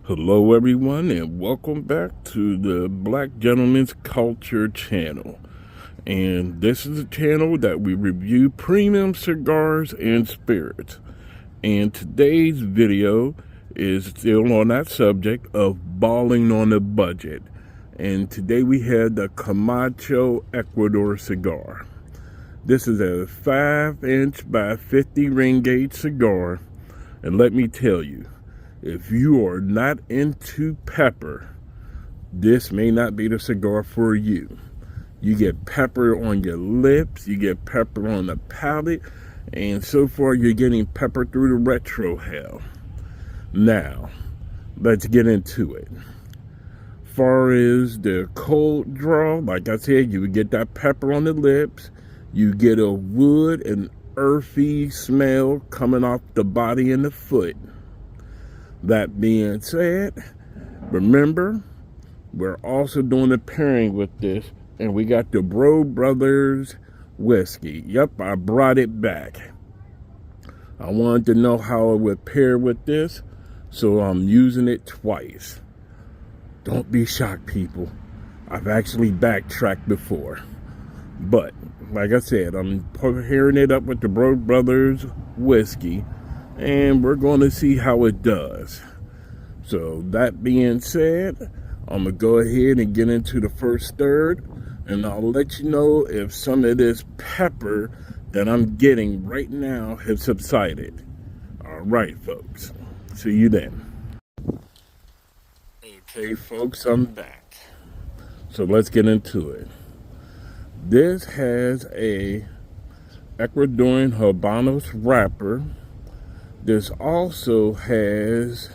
Hello everyone, and welcome back to the Black Gentleman's Culture channel. And this is a channel that we review premium cigars and spirits. And today's video is still on that subject of balling on a budget. And today we had the Camacho Ecuador cigar. This is a 5-inch by 50 ring gauge cigar. And let me tell you, if you are not into pepper, this may not be the cigar for you. You get pepper on your lips, you get pepper on the palate, and so far you're getting pepper through the retro hell. Now, let's get into it. Far as the cold draw, like I said, you would get that pepper on the lips, you get a wood and earthy smell coming off the body and the foot. That being said, remember, we're also doing a pairing with this, and we got the Brough Brothers whiskey. Yep, I brought it back. I wanted to know how it would pair with this, so I'm using it twice. Don't be shocked, people. I've actually backtracked before. But, like I said, I'm pairing it up with the Brough Brothers whiskey, and we're going to see how it does. So that being said, I'm going to go ahead and get into the first third, and I'll let you know if some of this pepper that I'm getting right now has subsided. All right, folks. See you then. Okay, folks, I'm back. So let's get into it. This has a Ecuadorian Habanos wrapper. This also has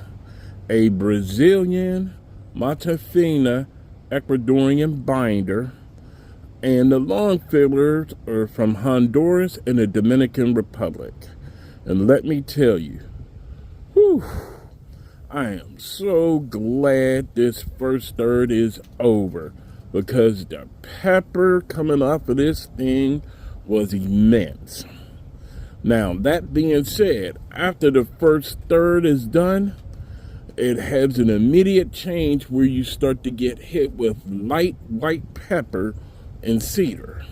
a Brazilian Matafina Ecuadorian binder, and the long fillers are from Honduras and the Dominican Republic. And let me tell you, whew, I am so glad this first third is over, because the pepper coming off of this thing was immense. Now, that being said, after the first third is done, it has an immediate change where you start to get hit with light white pepper and cedar,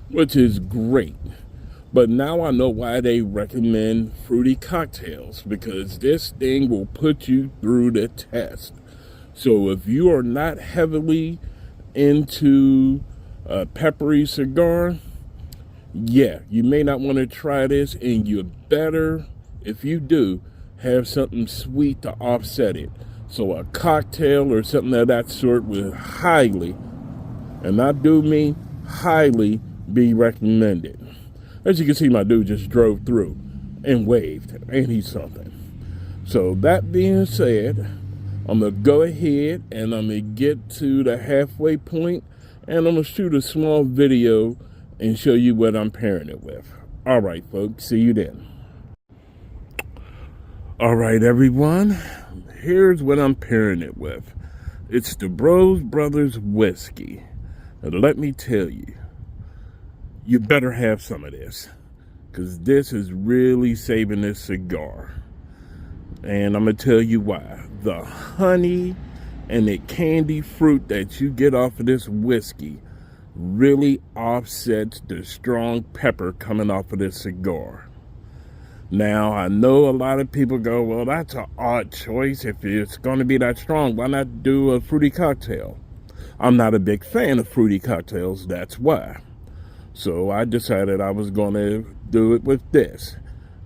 which is great. But now I know why they recommend fruity cocktails, because this thing will put you through the test. So if you are not heavily into a peppery cigar, yeah, you may not want to try this, and you better, if you do, have something sweet to offset it. So a cocktail or something of that sort would highly, and I do mean highly, be recommended. As you can see, my dude just drove through and waved. Ain't he something? So that being said, I'm going to go ahead and I'm going to get to the halfway point, and I'm going to shoot a small video and show you what I'm pairing it with. All right, folks, see you then. All right, everyone, here's what I'm pairing it with. It's the Brough Brothers whiskey. And let me tell you, you better have some of this, because this is really saving this cigar. And I'm going to tell you why. The honey and the candy fruit that you get off of this whiskey really offsets the strong pepper coming off of this cigar. Now, I know a lot of people go, well, that's an odd choice. If it's going to be that strong, why not do a fruity cocktail? I'm not a big fan of fruity cocktails, that's why. So I decided I was going to do it with this.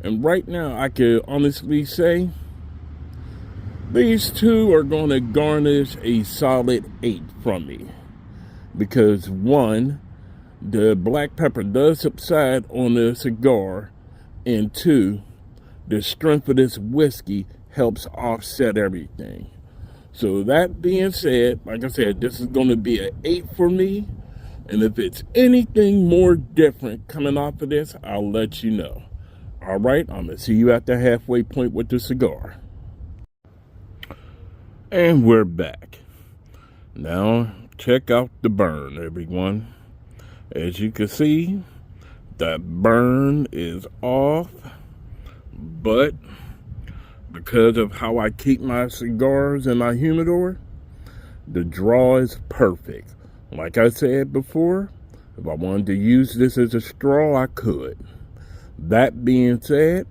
And right now, I can honestly say, these two are going to garnish a solid 8 from me. Because one, the black pepper does subside on the cigar, and two, the strength of this whiskey helps offset everything. So that being said, like I said, this is going to be an 8 for me, and if it's anything more different coming off of this, I'll let you know. All right, I'm going to see you at the halfway point with the cigar. And we're back. Now, check out the burn, everyone. As you can see, that burn is off, but because of how I keep my cigars in my humidor, the draw is perfect. Like I said before, if I wanted to use this as a straw, I could. That being said,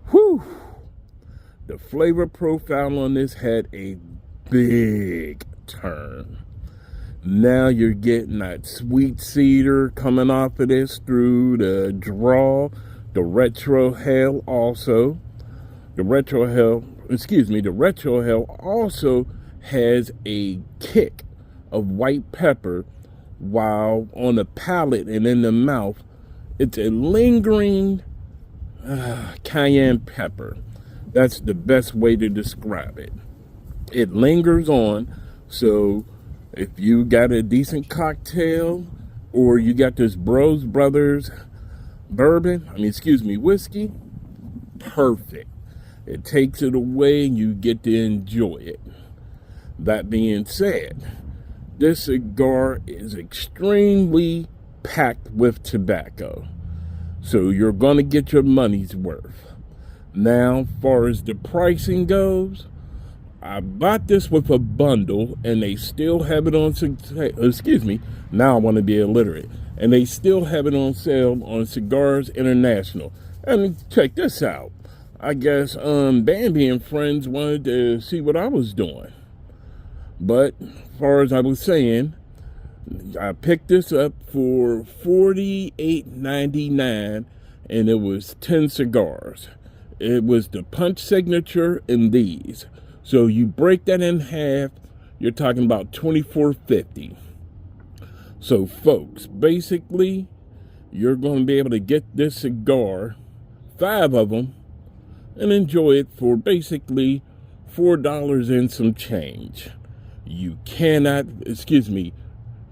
whew, the flavor profile on this had a big turn. Now you're getting that sweet cedar coming off of this through the draw, the retro hell also. The retro hell also has a kick of white pepper, while on the palate and in the mouth, it's a lingering cayenne pepper. That's the best way to describe it. It lingers on, so if you got a decent cocktail or you got this Brough Brothers whiskey, perfect. It takes it away and you get to enjoy it. That being said, this cigar is extremely packed with tobacco, so you're going to get your money's worth. Now, as far as the pricing goes, I bought this with a bundle, and they still have it on, now I want to be illiterate, and they still have it on sale on Cigars International. And check this out. I guess Bambi and friends wanted to see what I was doing. But as far as I was saying, I picked this up for $48.99, and it was 10 cigars. It was the punch signature and these. So you break that in half, you're talking about $24.50. So folks, basically, you're going to be able to get this cigar, 5 of them, and enjoy it for basically $4 and some change. You cannot,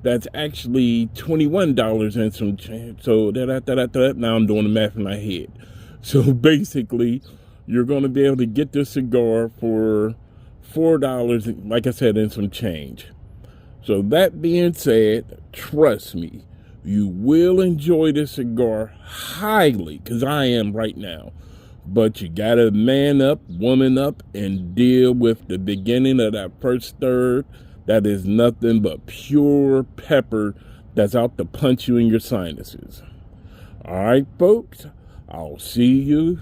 that's actually $21 and some change. So now I'm doing the math in my head. So basically, you're going to be able to get this cigar for $4, like I said, and some change. So that being said, trust me, you will enjoy this cigar highly, because I am right now. But you got to man up, woman up, and deal with the beginning of that first third. That is nothing but pure pepper that's out to punch you in your sinuses. All right, folks, I'll see you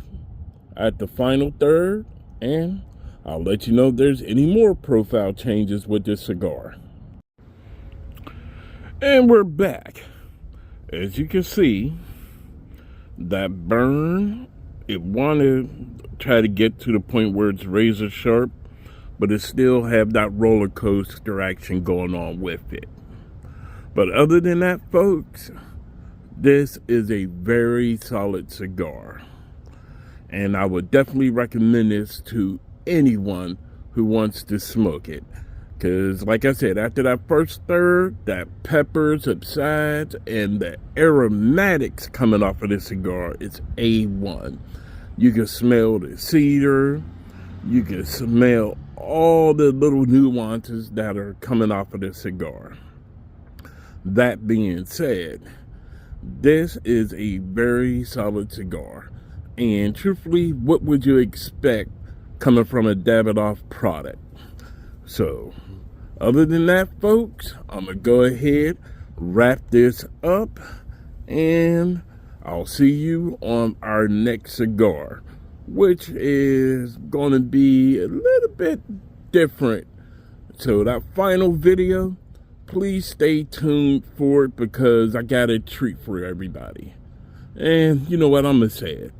at the final third, and I'll let you know if there's any more profile changes with this cigar. And we're back. As you can see, that burn, it wanted to try to get to the point where it's razor sharp, but it still have that roller coaster action going on with it. But other than that, folks, this is a very solid cigar. And I would definitely recommend this to anyone who wants to smoke it. Because, like I said, after that first third, that pepper subsides and the aromatics coming off of this cigar, it's A1. You can smell the cedar. You can smell all the little nuances that are coming off of this cigar. That being said, this is a very solid cigar. And truthfully, what would you expect coming from a Davidoff product? So, other than that, folks, I'm going to go ahead, wrap this up, and I'll see you on our next cigar, which is going to be a little bit different. So that final video, please stay tuned for it, because I got a treat for everybody. And you know what, I'm going to say it.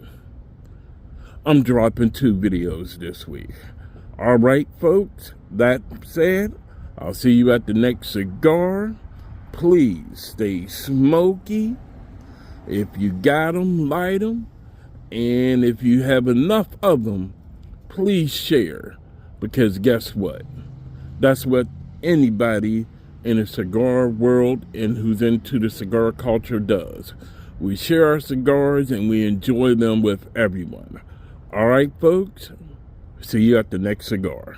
I'm dropping 2 videos this week. All right, folks, that said, I'll see you at the next cigar. Please stay smoky. If you got them, light them. And if you have enough of them, please share. Because guess what? That's what anybody in the cigar world and who's into the cigar culture does. We share our cigars and we enjoy them with everyone. All right, folks. See you at the next cigar.